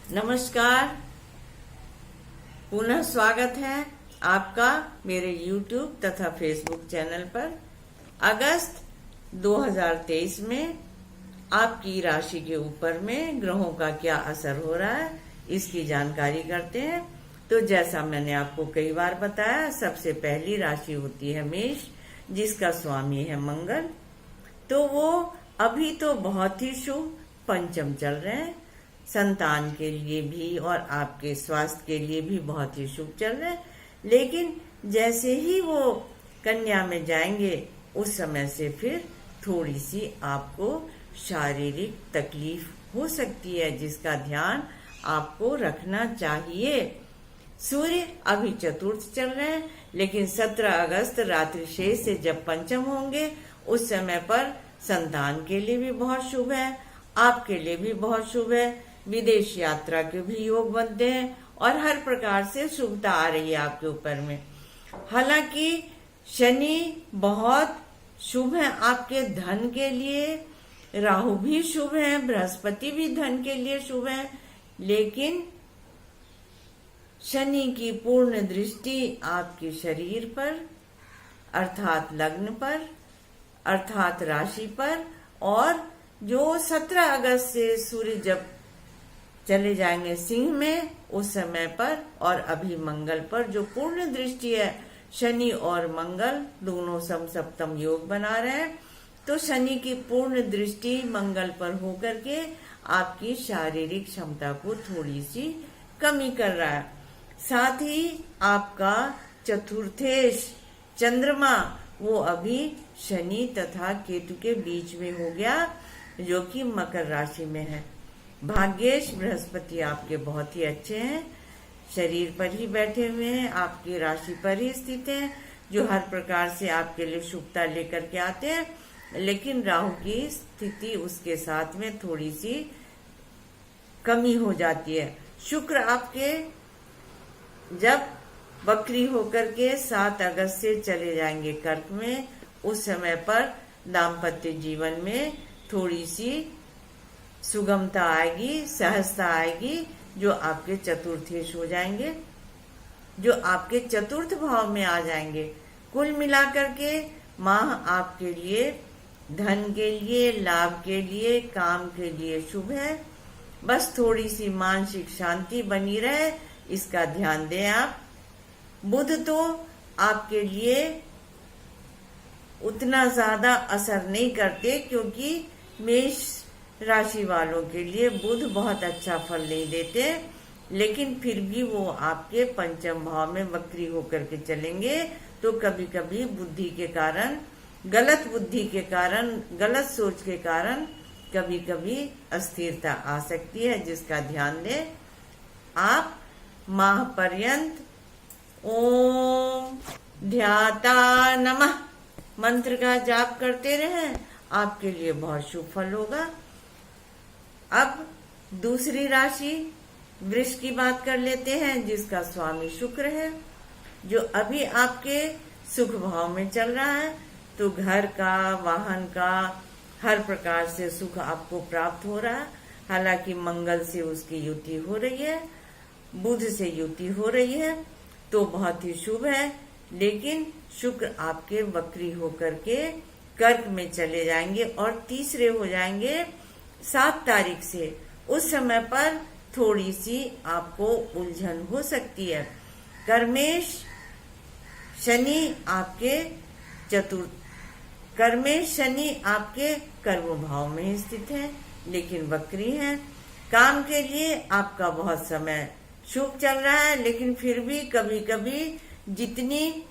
नमस्कार। पुनः स्वागत है आपका मेरे YouTube तथा Facebook चैनल पर। अगस्त 2023 में आपकी राशि के ऊपर में ग्रहों का क्या असर हो रहा है, इसकी जानकारी करते हैं। तो जैसा मैंने आपको कई बार बताया, सबसे पहली राशि होती है मेष, जिसका स्वामी है मंगल। तो वो अभी तो बहुत ही शुभ पंचम चल रहे हैं, संतान के लिए भी और आपके स्वास्थ्य के लिए भी बहुत ही शुभ चल रहे हैं। लेकिन जैसे ही वो कन्या में जाएंगे, उस समय से फिर थोड़ी सी आपको शारीरिक तकलीफ हो सकती है, जिसका ध्यान आपको रखना चाहिए। सूर्य अभी चतुर्थ चल रहे हैं, लेकिन 17 अगस्त रात्रि शेष से जब पंचम होंगे, उस समय पर संतान के लिए भी बहुत शुभ है, आपके लिए भी बहुत शुभ है। विदेश यात्रा के भी योग बनते हैं और हर प्रकार से शुभता आ रही है आपके ऊपर में। हालांकि शनि बहुत शुभ है आपके धन के लिए, राहु भी शुभ है, बृहस्पति भी धन के लिए शुभ है। लेकिन शनि की पूर्ण दृष्टि आपके शरीर पर अर्थात लग्न पर अर्थात राशि पर, और जो 17 अगस्त से सूर्य जब चले जाएंगे सिंह में, उस समय पर और अभी मंगल पर जो पूर्ण दृष्टि है, शनि और मंगल दोनों समसप्तम योग बना रहे हैं। तो शनि की पूर्ण दृष्टि मंगल पर होकर के आपकी शारीरिक क्षमता को थोड़ी सी कमी कर रहा है। साथ ही आपका चतुर्थेश चंद्रमा वो अभी शनि तथा केतु के बीच में हो गया, जो कि मकर राशि में है। भाग्येश बृहस्पति आपके बहुत ही अच्छे हैं, शरीर पर ही बैठे हुए हैं, आपकी राशि पर ही स्थित हैं, जो हर प्रकार से आपके लिए शुभता लेकर के आते हैं। लेकिन राहु की स्थिति उसके साथ में थोड़ी सी कमी हो जाती है। शुक्र आपके जब वक्री होकर के 7 अगस्त से चले जाएंगे कर्क में, उस समय पर दाम्पत्य जीवन में थोड़ी सी सुगमता आएगी, सहजता आएगी, जो आपके चतुर्थेश हो जाएंगे, जो आपके चतुर्थ भाव में आ जाएंगे। कुल मिलाकर के माह आपके लिए धन के लिए, लाभ के लिए, काम के लिए शुभ है। बस थोड़ी सी मानसिक शांति बनी रहे, इसका ध्यान दें आप। बुध तो आपके लिए उतना ज्यादा असर नहीं करते, क्योंकि मेष राशि वालों के लिए बुध बहुत अच्छा फल नहीं देते, लेकिन फिर भी वो आपके पंचम भाव में वक्री होकर के चलेंगे। तो कभी कभी बुद्धि के कारण, गलत बुद्धि के कारण, गलत सोच के कारण कभी कभी अस्थिरता आ सकती है, जिसका ध्यान दें आप। माह पर्यंत ओम ध्याता नमः मंत्र का जाप करते रहें, आपके लिए बहुत शुभ फल होगा। अब दूसरी राशि वृष की बात कर लेते हैं, जिसका स्वामी शुक्र है, जो अभी आपके सुख भाव में चल रहा है। तो घर का, वाहन का, हर प्रकार से सुख आपको प्राप्त हो रहा है। हालांकि मंगल से उसकी युति हो रही है, बुध से युति हो रही है, तो बहुत ही शुभ है। लेकिन शुक्र आपके वक्री होकर के कर्क में चले जाएंगे और तीसरे हो जाएंगे 7 तारीख से। उस समय पर थोड़ी सी आपको उलझन हो सकती है। कर्मेश शनि आपके कर्मेश शनि आपके कर्म भाव में स्थित है, लेकिन वक्री है। काम के लिए आपका बहुत समय शुभ चल रहा है, लेकिन फिर भी कभी कभी जितनी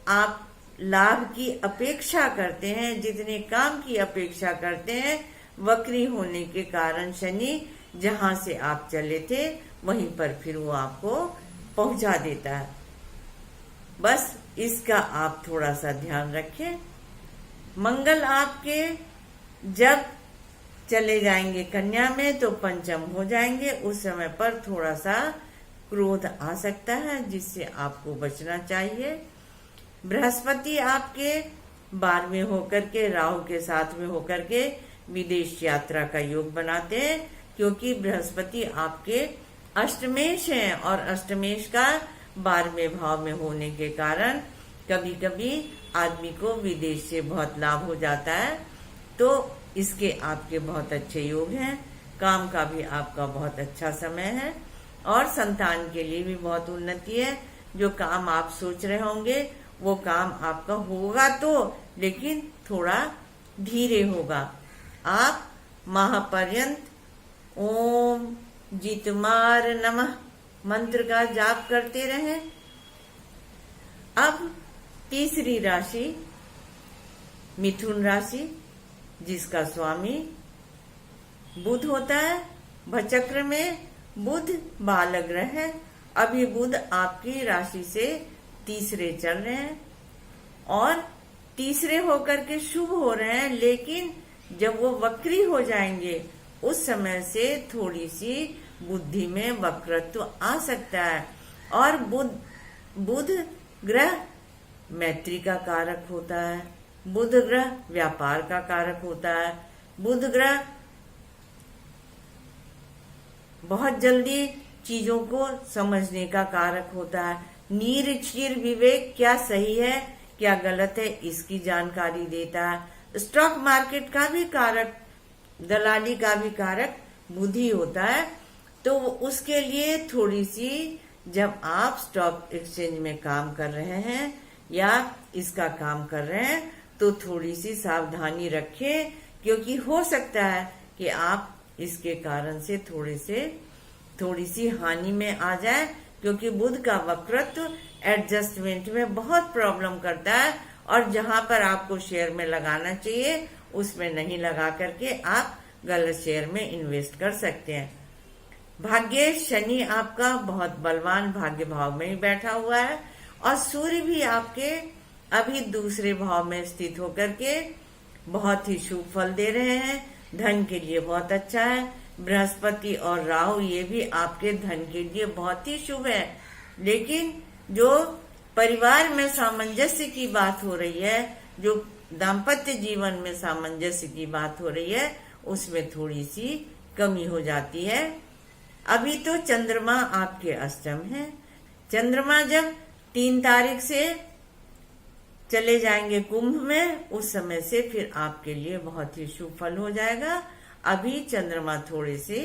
आप लाभ की अपेक्षा करते हैं, जितने काम की अपेक्षा करते हैं, वक्री होने के कारण शनि जहां से आप चले थे वहीं पर फिर वो आपको पहुंचा देता है। बस इसका आप थोड़ा सा ध्यान रखें। मंगल आपके जब चले जाएंगे कन्या में, तो पंचम हो जाएंगे। उस समय पर थोड़ा सा क्रोध आ सकता है, जिससे आपको बचना चाहिए। बृहस्पति आपके 12वें होकर के, राहु के 7वें होकर के विदेश यात्रा का योग बनाते हैं, क्योंकि बृहस्पति आपके अष्टमेश है और अष्टमेश का 12वें भाव में होने के कारण कभी कभी आदमी को विदेश से बहुत लाभ हो जाता है। तो इसके आपके बहुत अच्छे योग हैं। काम का भी आपका बहुत अच्छा समय है और संतान के लिए भी बहुत उन्नति है। जो काम आप सोच रहे होंगे वो काम आपका होगा तो, लेकिन थोड़ा धीरे होगा। आप महापर्यंत ओम जितमार नमः मंत्र का जाप करते रहें। अब तीसरी राशि मिथुन राशि, जिसका स्वामी बुध होता है। भचक्र में बुध बाल ग्रह है। अभी बुध आपकी राशि से तीसरे चल रहे हैं और तीसरे होकर के शुभ हो रहे हैं, लेकिन जब वो वक्री हो जाएंगे उस समय से थोड़ी सी बुद्धि में वक्रत्व आ सकता है। और बुध ग्रह मैत्री का कारक होता है, बुध ग्रह व्यापार का कारक होता है, बुध ग्रह बहुत जल्दी चीजों को समझने का कारक होता है। निरक्षीर विवेक, क्या सही है क्या गलत है, इसकी जानकारी देता है। स्टॉक मार्केट का भी कारक, दलाली का भी कारक बुद्धि होता है। तो उसके लिए थोड़ी सी, जब आप स्टॉक एक्सचेंज में काम कर रहे हैं या इसका काम कर रहे हैं तो थोड़ी सी सावधानी रखें, क्योंकि हो सकता है कि आप इसके कारण से थोड़ी सी हानि में आ जाए, क्योंकि बुध का वक्रत्व एडजस्टमेंट में बहुत प्रॉब्लम करता है और जहां पर आपको शेयर में लगाना चाहिए उसमें नहीं लगा करके आप गलत शेयर में इन्वेस्ट कर सकते हैं। भाग्य शनि आपका बहुत बलवान भाग्य भाव में ही बैठा हुआ है और सूर्य भी आपके अभी दूसरे भाव में स्थित होकर के बहुत ही शुभ फल दे रहे हैं। धन के लिए बहुत अच्छा है। बृहस्पति और राहु ये भी आपके धन के लिए बहुत ही शुभ है। लेकिन जो परिवार में सामंजस्य की बात हो रही है, जो दाम्पत्य जीवन में सामंजस्य की बात हो रही है, उसमें थोड़ी सी कमी हो जाती है। अभी तो चंद्रमा आपके अष्टम है। चंद्रमा जब 3 तारीख से चले जाएंगे कुंभ में, उस समय से फिर आपके लिए बहुत ही शुभ फल हो जाएगा। अभी चंद्रमा थोड़े से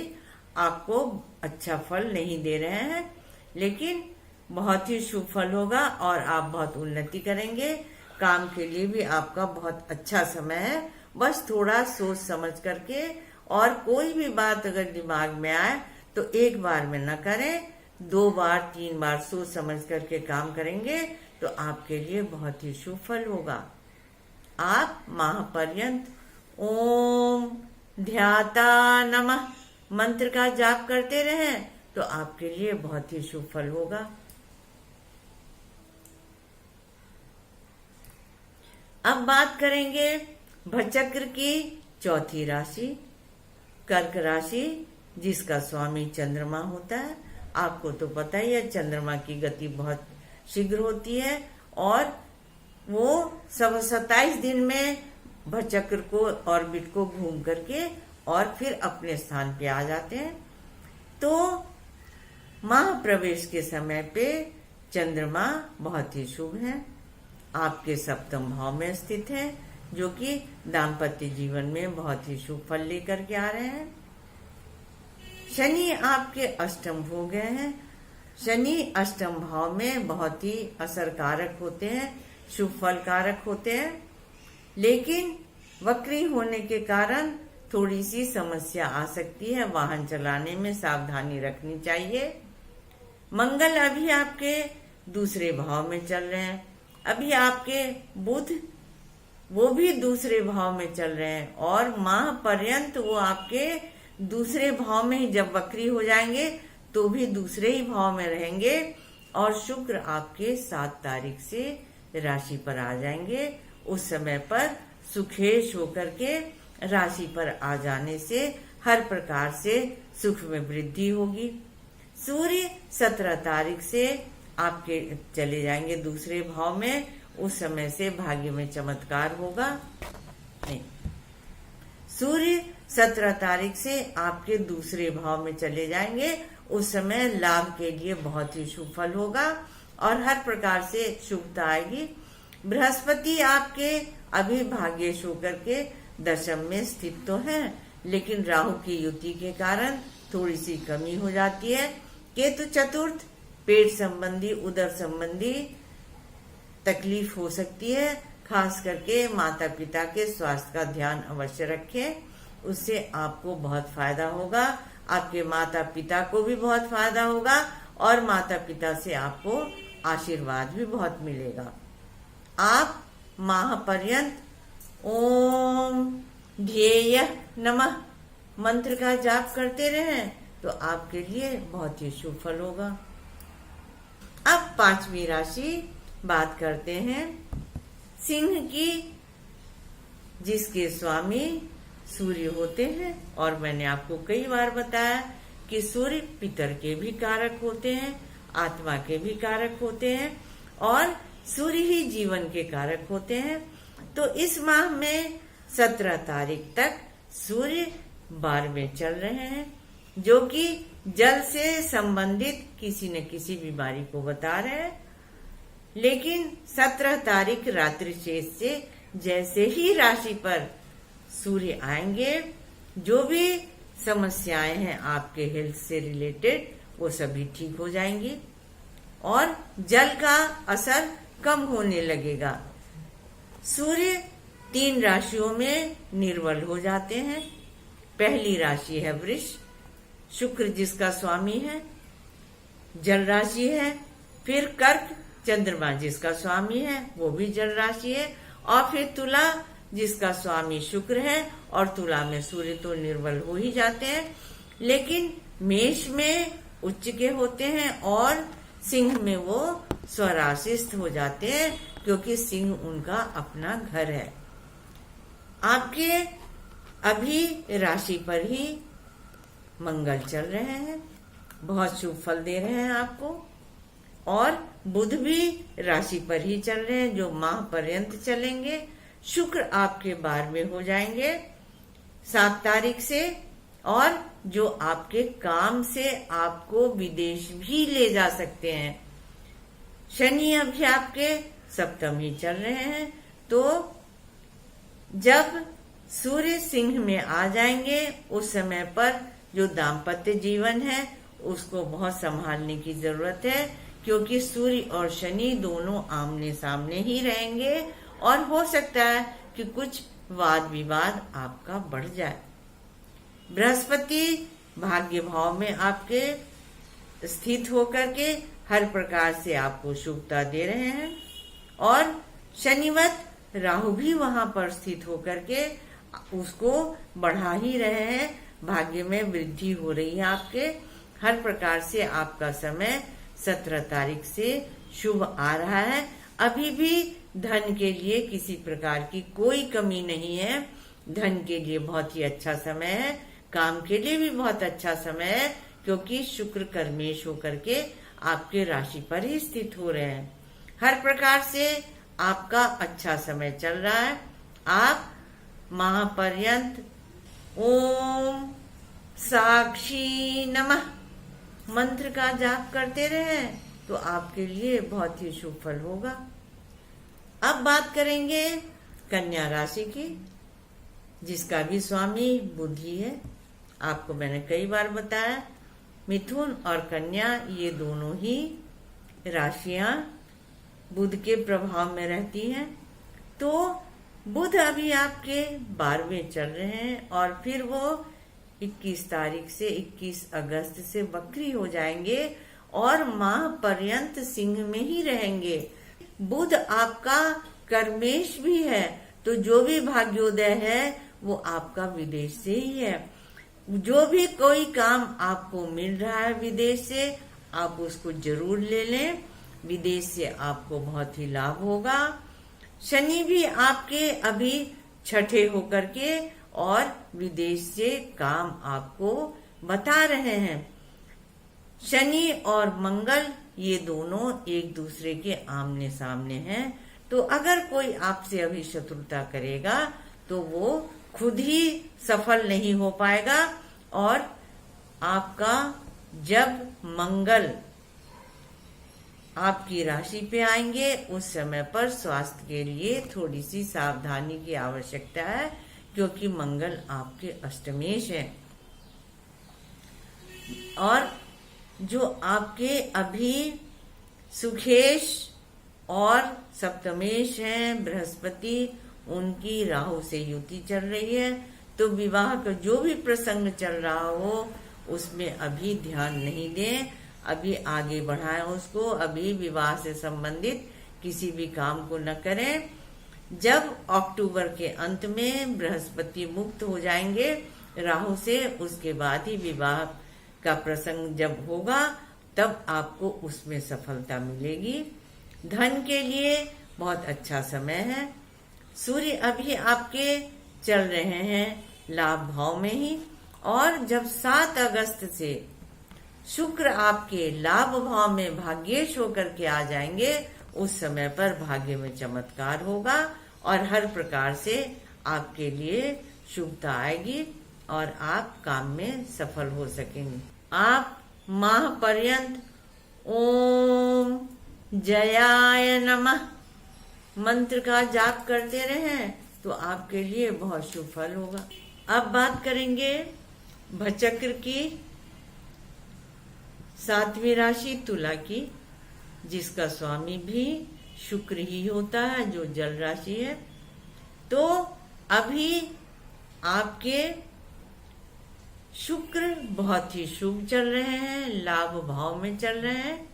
आपको अच्छा फल नहीं दे रहे हैं, लेकिन बहुत ही शुभ फल होगा और आप बहुत उन्नति करेंगे। काम के लिए भी आपका बहुत अच्छा समय है। बस थोड़ा सोच समझ करके, और कोई भी बात अगर दिमाग में आए तो एक बार में न करें, 2 बार 3 बार सोच समझ करके काम करेंगे तो आपके लिए बहुत ही शुभ फल होगा। आप महापर्यंत ओम ध्याता नमः मंत्र का जाप करते रहें तो आपके लिए बहुत ही शुभ फल होगा। अब बात करेंगे भचक्र की चौथी राशि कर्क राशि, जिसका स्वामी चंद्रमा होता है। आपको तो पता ही है चंद्रमा की गति बहुत शीघ्र होती है और वो 27 दिन में भचक्र को ऑर्बिट को घूम करके और फिर अपने स्थान पे आ जाते हैं। तो महाप्रवेश के समय पे चंद्रमा बहुत ही शुभ है, आपके सप्तम भाव में स्थित है, जो कि दाम्पत्य जीवन में बहुत ही शुभ फल लेकर के आ रहे हैं। शनि आपके अष्टम हो गए हैं। शनि अष्टम भाव में बहुत ही असरकारक होते हैं, शुभ फल कारक होते हैं, लेकिन वक्री होने के कारण थोड़ी सी समस्या आ सकती है। वाहन चलाने में सावधानी रखनी चाहिए। मंगल अभी आपके दूसरे भाव में चल रहे हैं। अभी आपके बुध वो भी दूसरे भाव में चल रहे हैं और माह पर्यंत वो आपके दूसरे भाव में ही, जब वक्री हो जाएंगे तो भी दूसरे ही भाव में रहेंगे। और शुक्र आपके 7 तारीख से राशि पर आ जाएंगे। उस समय पर सुखेश होकर के राशि पर आ जाने से हर प्रकार से सुख में वृद्धि होगी। सूर्य 17 तारीख से आपके चले जाएंगे दूसरे भाव में। उस समय से भाग्य में चमत्कार होगा। नहीं, सूर्य 17 तारीख से आपके दूसरे भाव में चले जाएंगे। उस समय लाभ के लिए बहुत ही शुभ फल होगा और हर प्रकार से शुभता आएगी। बृहस्पति आपके अभी भाग्येश होकर के दशम में स्थित तो है, लेकिन राहु की युति के कारण थोड़ी सी कमी हो जाती है। केतु चतुर्थ, पेट संबंधी उदर संबंधी तकलीफ हो सकती है। खास करके माता पिता के स्वास्थ्य का ध्यान अवश्य रखें, उससे आपको बहुत फायदा होगा। आपके माता पिता को भी बहुत फायदा होगा और माता पिता से आपको आशीर्वाद भी बहुत मिलेगा। आप माह पर्यंत ओम ध्येय नमः मंत्र का जाप करते रहें तो आपके लिए बहुत ही शुभ फल होगा। अब पांचवी राशि बात करते हैं सिंह की, जिसके स्वामी सूर्य होते हैं। और मैंने आपको कई बार बताया कि सूर्य पितर के भी कारक होते हैं, आत्मा के भी कारक होते हैं और सूर्य ही जीवन के कारक होते हैं। तो इस माह में 17 तारीख तक सूर्य 12वें चल रहे हैं, जो कि जल से संबंधित किसी न किसी बीमारी को बता रहे हैं। लेकिन 17 तारीख रात्रि शेष से जैसे ही राशि पर सूर्य आएंगे, जो भी समस्याएं हैं आपके हेल्थ से रिलेटेड वो सभी ठीक हो जाएंगी और जल का असर कम होने लगेगा। सूर्य 3 राशियों में निर्बल हो जाते हैं। पहली राशि है वृष, शुक्र जिसका स्वामी है, जल राशि है। फिर कर्क, चंद्रमा जिसका स्वामी है, वो भी जल राशि है। और फिर तुला जिसका स्वामी शुक्र है और तुला में सूर्य तो निर्बल हो ही जाते हैं, लेकिन मेष में उच्च के होते हैं और सिंह में वो स्वराशिस्थ हो जाते हैं, क्योंकि सिंह उनका अपना घर है। आपके अभी राशि पर ही मंगल चल रहे हैं, बहुत शुभ फल दे रहे हैं आपको। और बुध भी राशि पर ही चल रहे हैं, जो माह पर्यंत चलेंगे। शुक्र आपके 12वें हो जाएंगे 7 तारीख से, और जो आपके काम से आपको विदेश भी ले जा सकते हैं। शनि अभी आपके सप्तम ही चल रहे हैं, तो जब सूर्य सिंह में आ जाएंगे उस समय पर जो दाम्पत्य जीवन है उसको बहुत संभालने की जरूरत है, क्योंकि सूर्य और शनि दोनों आमने सामने ही रहेंगे और हो सकता है कि कुछ वाद विवाद आपका बढ़ जाए। बृहस्पति भाग्य भाव में आपके स्थित होकर के हर प्रकार से आपको शुभता दे रहे हैं और शनिवत राहु भी वहां पर स्थित होकर के उसको बढ़ा ही रहे हैं। भाग्य में वृद्धि हो रही है आपके। हर प्रकार से आपका समय 17 तारीख से शुभ आ रहा है। अभी भी धन के लिए किसी प्रकार की कोई कमी नहीं है। धन के लिए बहुत ही अच्छा समय है, काम के लिए भी बहुत अच्छा समय है, क्योंकि शुक्र कर्मेश होकर के आपके राशि पर ही स्थित हो रहे हैं। हर प्रकार से आपका अच्छा समय चल रहा है। आप माह पर्यंत ओम साक्षी नमः मंत्र का जाप करते रहे तो आपके लिए बहुत ही शुभ फल होगा। अब बात करेंगे कन्या राशि की, जिसका भी स्वामी बुध ही है। आपको मैंने कई बार बताया, मिथुन और कन्या ये दोनों ही राशियां बुध के प्रभाव में रहती हैं। तो बुध अभी आपके 12वें चल रहे हैं और फिर वो 21 तारीख से 21 अगस्त से वक्री हो जाएंगे और माह पर्यंत सिंह में ही रहेंगे। बुध आपका कर्मेश भी है, तो जो भी भाग्योदय है वो आपका विदेश से ही है। जो भी कोई काम आपको मिल रहा है विदेश से, आप उसको जरूर ले लें। विदेश से आपको बहुत ही लाभ होगा। शनि भी आपके अभी छठे होकर के और विदेश से काम आपको बता रहे हैं। शनि और मंगल ये दोनों एक दूसरे के आमने सामने हैं, तो अगर कोई आपसे अभी शत्रुता करेगा तो वो खुद ही सफल नहीं हो पाएगा और आपका जब मंगल आपकी राशि पे आएंगे उस समय पर स्वास्थ्य के लिए थोड़ी सी सावधानी की आवश्यकता है, क्योंकि मंगल आपके अष्टमेश है। और जो आपके अभी सुखेश और सप्तमेश हैं बृहस्पति, उनकी राहु से युति चल रही है। तो विवाह का जो भी प्रसंग चल रहा हो उसमें अभी ध्यान नहीं दें, अभी आगे बढ़ाएं उसको, अभी विवाह से संबंधित किसी भी काम को न करें। जब अक्टूबर के अंत में बृहस्पति मुक्त हो जाएंगे राहु से, उसके बाद ही विवाह का प्रसंग जब होगा तब आपको उसमें सफलता मिलेगी। धन के लिए बहुत अच्छा समय है। सूर्य अभी आपके चल रहे हैं लाभ भाव में ही, और जब 7 अगस्त से शुक्र आपके लाभ भाव में भाग्येश होकर के आ जाएंगे, उस समय पर भाग्य में चमत्कार होगा और हर प्रकार से आपके लिए शुभता आएगी और आप काम में सफल हो सकेंगे। आप माह पर्यंत ओम जयाय नमः मंत्र का जाप करते रहें तो आपके लिए बहुत शुभ फल होगा। अब बात करेंगे भचक्र की 7वीं राशि तुला की, जिसका स्वामी भी शुक्र ही होता है, जो जल राशि है। तो अभी आपके शुक्र बहुत ही शुभ चल रहे हैं, लाभ भाव में चल रहे हैं,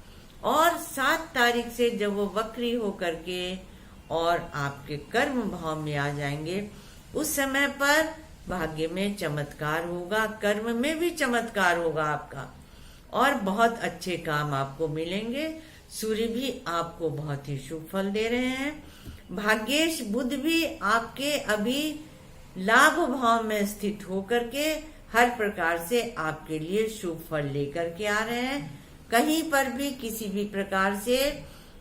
और 7 तारीख से जब वो वक्री होकर के और आपके कर्म भाव में आ जाएंगे, उस समय पर भाग्य में चमत्कार होगा, कर्म में भी चमत्कार होगा आपका, और बहुत अच्छे काम आपको मिलेंगे। सूर्य भी आपको बहुत ही शुभ फल दे रहे हैं। भाग्येश बुध भी आपके अभी लाभ भाव में स्थित होकर के हर प्रकार से आपके लिए शुभ फल लेकर के आ रहे हैं। कहीं पर भी किसी भी प्रकार से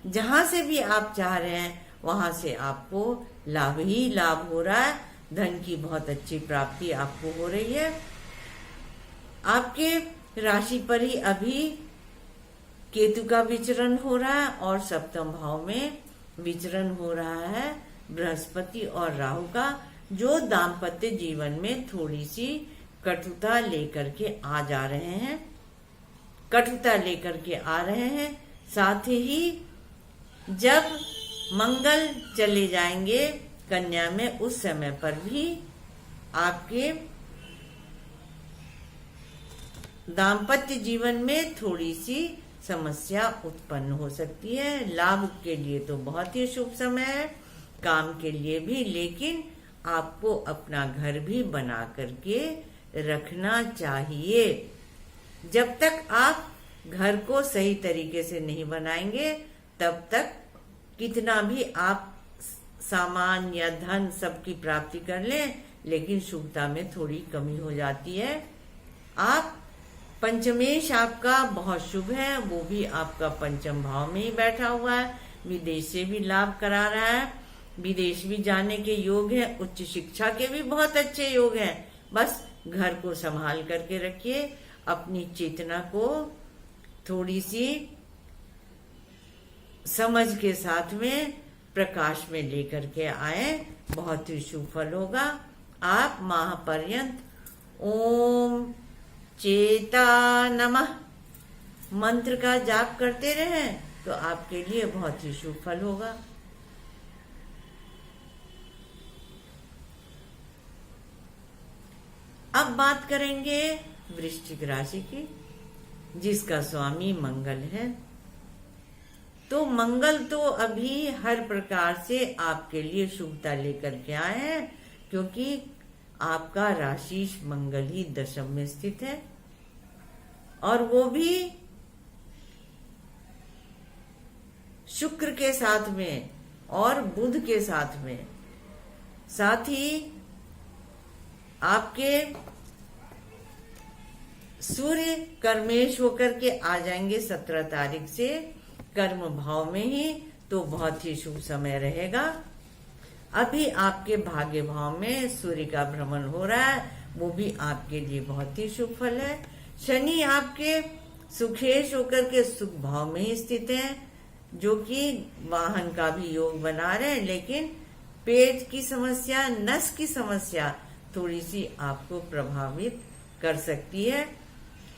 जहां से भी आप चाह रहे हैं वहां से आपको लाभ ही लाभ हो रहा है। धन की बहुत अच्छी प्राप्ति आपको हो रही है। आपके राशि पर ही अभी केतु का विचरण हो रहा है और सप्तम भाव में विचरण हो रहा है बृहस्पति और राहु का, जो दाम्पत्य जीवन में थोड़ी सी कटुता लेकर के आ जा रहे हैं, कटुता लेकर के आ रहे हैं। साथ ही जब मंगल चले जाएंगे कन्या में, उस समय पर भी आपके दाम्पत्य जीवन में थोड़ी सी समस्या उत्पन्न हो सकती है। लाभ के लिए तो बहुत ही शुभ समय है, काम के लिए भी, लेकिन आपको अपना घर भी बना करके रखना चाहिए। जब तक आप घर को सही तरीके से नहीं बनाएंगे तब तक कितना भी आप सामान या धन सबकी प्राप्ति कर लें, लेकिन शुभता में थोड़ी कमी हो जाती है। आप पंचमेश आपका बहुत शुभ है, वो भी आपका पंचम भाव में ही बैठा हुआ है, विदेश से भी लाभ करा रहा है, विदेश भी जाने के योग है, उच्च शिक्षा के भी बहुत अच्छे योग हैं। बस घर को संभाल करके रखिए, अपनी चेतना को थोड़ी सी समझ के साथ में प्रकाश में लेकर के आए, बहुत ही शुभ फल होगा। आप माह पर्यंत ओम चेता नमः मंत्र का जाप करते रहें तो आपके लिए बहुत ही शुभ फल होगा। अब बात करेंगे वृश्चिक राशि की, जिसका स्वामी मंगल है। तो मंगल तो अभी हर प्रकार से आपके लिए शुभता लेकर के आए हैं, क्योंकि आपका राशिश मंगल ही दशम में स्थित है, और वो भी शुक्र के साथ में और बुध के साथ में। साथ ही आपके सूर्य कर्मेश होकर के आ जाएंगे 17 तारीख से कर्म भाव में ही, तो बहुत ही शुभ समय रहेगा। अभी आपके भाग्य भाव में सूर्य का भ्रमण हो रहा है, वो भी आपके लिए बहुत ही शुभ फल है। शनि आपके सुखेश होकर के सुख भाव में ही स्थित हैं, जो कि वाहन का भी योग बना रहे हैं, लेकिन पेट की समस्या, नस की समस्या थोड़ी सी आपको प्रभावित कर सकती है।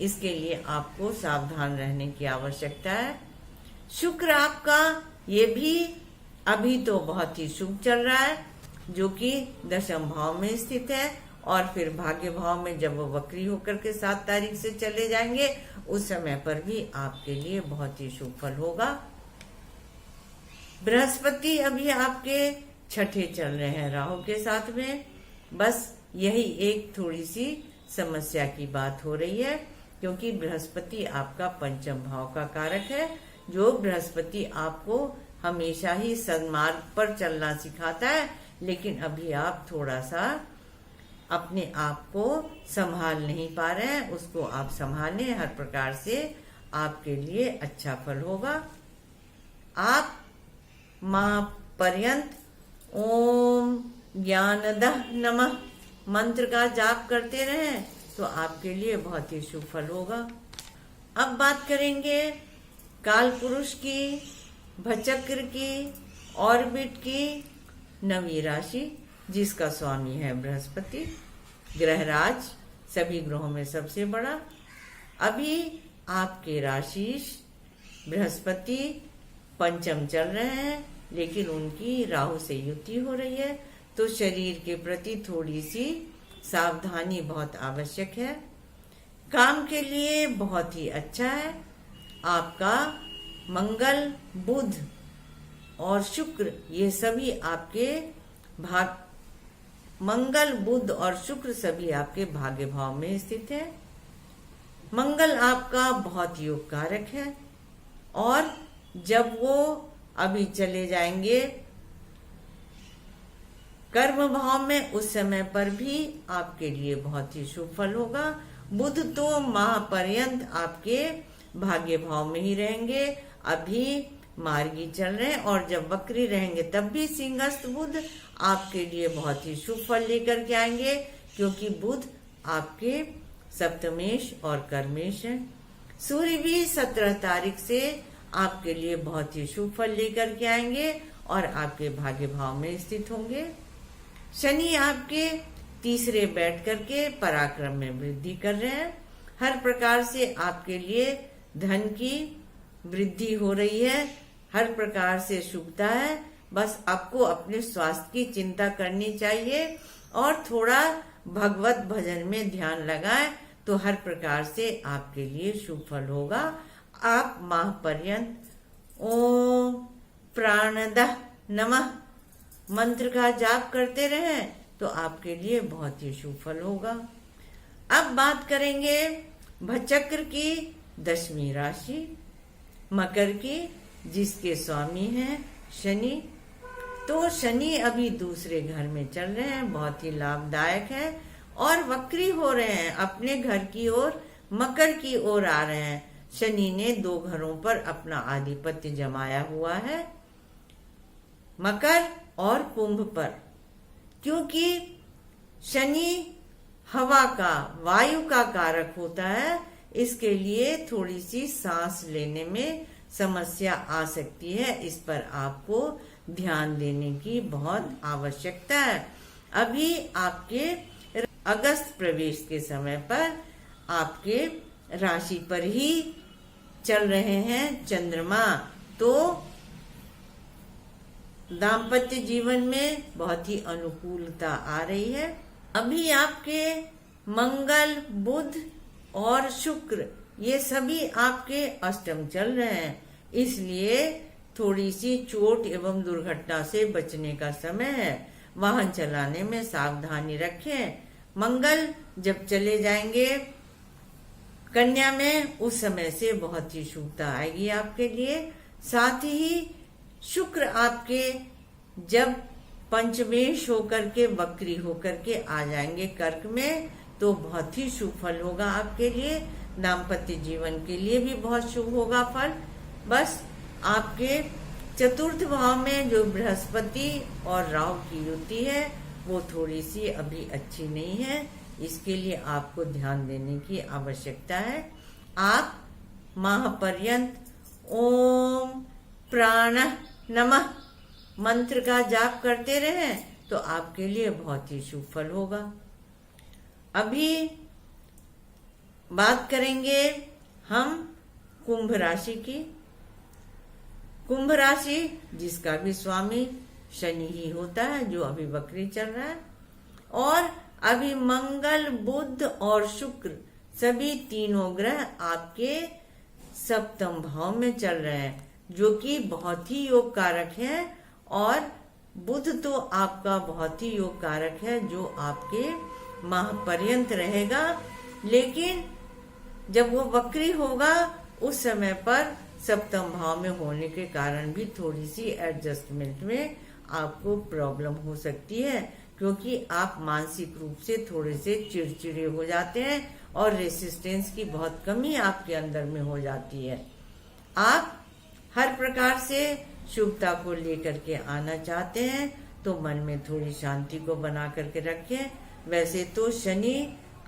इसके लिए आपको सावधान रहने की आवश्यकता है। शुक्र आपका ये भी अभी तो बहुत ही शुभ चल रहा है, जो कि दशम भाव में स्थित है, और फिर भाग्य भाव में जब वो वक्री होकर के 7 तारीख से चले जाएंगे, उस समय पर भी आपके लिए बहुत ही शुभ फल होगा। बृहस्पति अभी आपके छठे चल रहे हैं राहु के साथ में। बस यही एक थोड़ी सी समस्या की बात हो रही है, क्योंकि बृहस्पति आपका पंचम भाव का कारक है, जो बृहस्पति आपको हमेशा ही सन्मार्ग पर चलना सिखाता है, लेकिन अभी आप थोड़ा सा अपने आप को संभाल नहीं पा रहे हैं। उसको आप संभालें, हर प्रकार से आपके लिए अच्छा फल होगा। आप माह पर्यंत ओम ज्ञानदः नमः मंत्र का जाप करते रहें तो आपके लिए बहुत ही शुभ फल होगा। अब बात करेंगे काल पुरुष की, भचक्र की, ऑर्बिट की नवी राशि, जिसका स्वामी है बृहस्पति, ग्रहराज, सभी ग्रहों में सबसे बड़ा। अभी आपके राशिश बृहस्पति पंचम चल रहे हैं, लेकिन उनकी राहु से युति हो रही है, तो शरीर के प्रति थोड़ी सी सावधानी बहुत आवश्यक है। काम के लिए बहुत ही अच्छा है। आपका मंगल, बुध और शुक्र, ये सभी आपके मंगल, बुध और शुक्र सभी आपके भाग्य भाव में स्थित है। मंगल आपका बहुत योग कारक है, और जब वो अभी चले जाएंगे कर्म भाव में, उस समय पर भी आपके लिए बहुत ही शुभ फल होगा। बुध तो माह पर्यंत आपके भाग्य भाव में ही रहेंगे, अभी मार्गी चल रहे हैं, और जब वक्री रहेंगे तब भी सिंहस्थ बुध आपके लिए बहुत ही शुभ फल लेकर के आएंगे, क्योंकि बुध आपके सप्तमेश और कर्मेश है। सूर्य भी 17 तारीख से आपके लिए बहुत ही शुभ फल लेकर के आएंगे और आपके भाग्य भाव में स्थित होंगे। शनि आपके तीसरे बैठ करके पराक्रम में वृद्धि कर रहे हैं। हर प्रकार से आपके लिए धन की वृद्धि हो रही है, हर प्रकार से शुभता है। बस आपको अपने स्वास्थ्य की चिंता करनी चाहिए और थोड़ा भगवत भजन में ध्यान लगाएं, तो हर प्रकार से आपके लिए शुभ फल होगा। आप माह पर्यंत ओम प्राणदः नमः मंत्र का जाप करते रहें तो आपके लिए बहुत ही शुभ फल होगा। अब बात करेंगे भचक्र की 10वीं राशि, मकर की, जिसके स्वामी हैं शनि। तो शनि अभी दूसरे घर में चल रहे हैं, बहुत ही लाभदायक है, और वक्री हो रहे हैं, अपने घर की ओर मकर की ओर आ रहे हैं। शनि ने 2 घरों पर अपना आधिपत्य जमाया हुआ है, मकर और कुंभ पर, क्योंकि शनि हवा का, वायु का कारक होता है। इसके लिए थोड़ी सी सांस लेने में समस्या आ सकती है, इस पर आपको ध्यान देने की बहुत आवश्यकता है। अभी आपके अगस्त प्रवेश के समय पर आपके राशि पर ही चल रहे हैं चंद्रमा, तो दाम्पत्य जीवन में बहुत ही अनुकूलता आ रही है। अभी आपके मंगल, बुध और शुक्र, ये सभी आपके अष्टम चल रहे हैं, इसलिए थोड़ी सी चोट एवं दुर्घटना से बचने का समय है। वाहन चलाने में सावधानी रखें। मंगल जब चले जाएंगे कन्या में, उस समय से बहुत ही शुभता आएगी आपके लिए। साथ ही शुक्र आपके जब पंचमेश होकर के, वक्री होकर के आ जाएंगे कर्क में, तो बहुत ही शुभ फल होगा आपके लिए। दाम्पत्य जीवन के लिए भी बहुत शुभ होगा फल। बस आपके चतुर्थ भाव में जो बृहस्पति और राहु की युति है, वो थोड़ी सी अभी अच्छी नहीं है, इसके लिए आपको ध्यान देने की आवश्यकता है। आप माह पर्यंत ओम प्राणः नमः मंत्र का जाप करते रहें तो आपके लिए बहुत ही शुभ फल होगा। अभी बात करेंगे हम कुंभ राशि की। कुंभ राशि जिसका भी स्वामी शनि ही होता है, जो अभी वक्री चल रहा है, और अभी मंगल, बुध और शुक्र सभी तीनों ग्रह आपके सप्तम भाव में चल रहे हैं, जो कि बहुत ही योग कारक है। और बुध तो आपका बहुत ही योग कारक है, जो आपके माह पर्यंत रहेगा, लेकिन जब वो वक्री होगा उस समय पर सप्तम भाव में होने के कारण भी थोड़ी सी एडजस्टमेंट में आपको प्रॉब्लम हो सकती है, क्योंकि आप मानसिक रूप से थोड़े से चिड़चिड़े हो जाते हैं और रेसिस्टेंस की बहुत कमी आपके अंदर में हो जाती है। आप हर प्रकार से शुभता को लेकर के आना चाहते हैं तो मन में थोड़ी शांति को बना करके रखें। वैसे तो शनि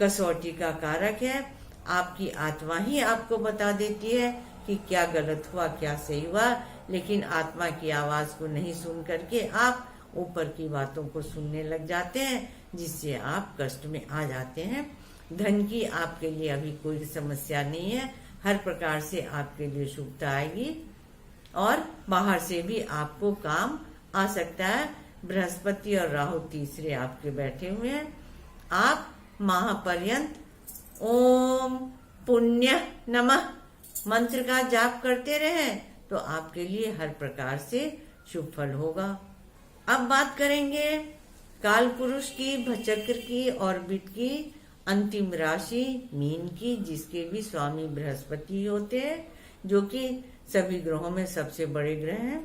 कसौटी का कारक है, आपकी आत्मा ही आपको बता देती है कि क्या गलत हुआ क्या सही हुआ, लेकिन आत्मा की आवाज को नहीं सुन करके आप ऊपर की बातों को सुनने लग जाते हैं, जिससे आप कष्ट में आ जाते हैं। धन की आपके लिए अभी कोई समस्या नहीं है, हर प्रकार से आपके लिए शुभता आएगी और बाहर से भी आपको काम आ सकता है। बृहस्पति और राहु तीसरे आपके बैठे हुए हैं। आप माह पर्यंत ओम पुण्य नमः मंत्र का जाप करते रहें तो आपके लिए हर प्रकार से शुभ फल होगा। अब बात करेंगे काल पुरुष की, भचक्र की, ऑर्बिट की अंतिम राशि मीन की, जिसके भी स्वामी बृहस्पति होते हैं, जो कि सभी ग्रहों में सबसे बड़े ग्रह हैं,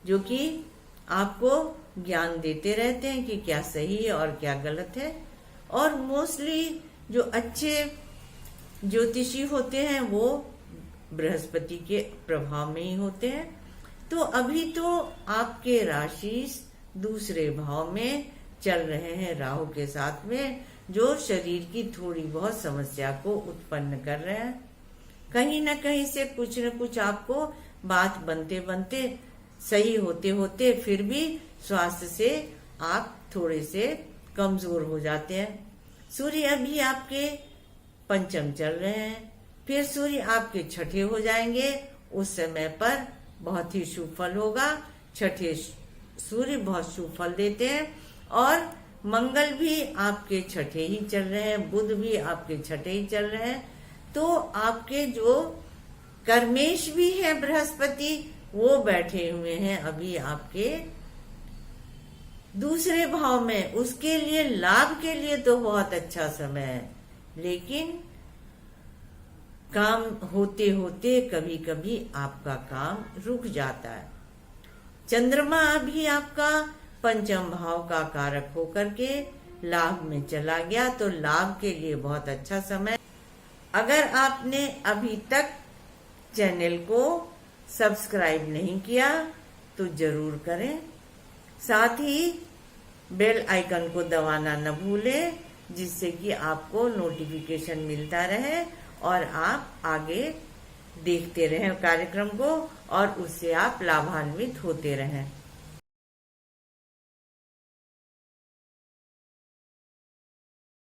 जो कि आपको ज्ञान देते रहते हैं कि क्या सही है और क्या गलत है। और मोस्टली जो अच्छे ज्योतिषी होते हैं वो बृहस्पति के प्रभाव में ही होते हैं। तो अभी तो आपके राशि दूसरे भाव में चल रहे हैं राहु के साथ में, जो शरीर की थोड़ी बहुत समस्या को उत्पन्न कर रहे हैं। कहीं न कहीं से कुछ न कुछ आपको बात बनते बनते, सही होते होते फिर भी स्वास्थ्य से आप थोड़े से कमजोर हो जाते हैं। सूर्य अभी आपके पंचम चल रहे हैं, फिर सूर्य आपके छठे हो जाएंगे। उस समय पर बहुत ही शुभ फल होगा। छठे सूर्य बहुत शुभ फल देते हैं और मंगल भी आपके छठे ही चल रहे हैं, बुध भी आपके छठे ही चल रहे हैं। तो आपके जो कर्मेश भी है बृहस्पति, वो बैठे हुए हैं अभी आपके दूसरे भाव में। उसके लिए लाभ के लिए तो बहुत अच्छा समय है, लेकिन काम होते होते कभी कभी आपका काम रुक जाता है। चंद्रमा अभी आपका पंचम भाव का कारक होकर के लाभ में चला गया, तो लाभ के लिए बहुत अच्छा समय। अगर आपने अभी तक चैनल को सब्सक्राइब नहीं किया तो जरूर करें, साथ ही बेल आइकन को दबाना न भूलें, जिससे कि आपको नोटिफिकेशन मिलता रहे और आप आगे देखते रहें कार्यक्रम को और उससे आप लाभान्वित होते रहें।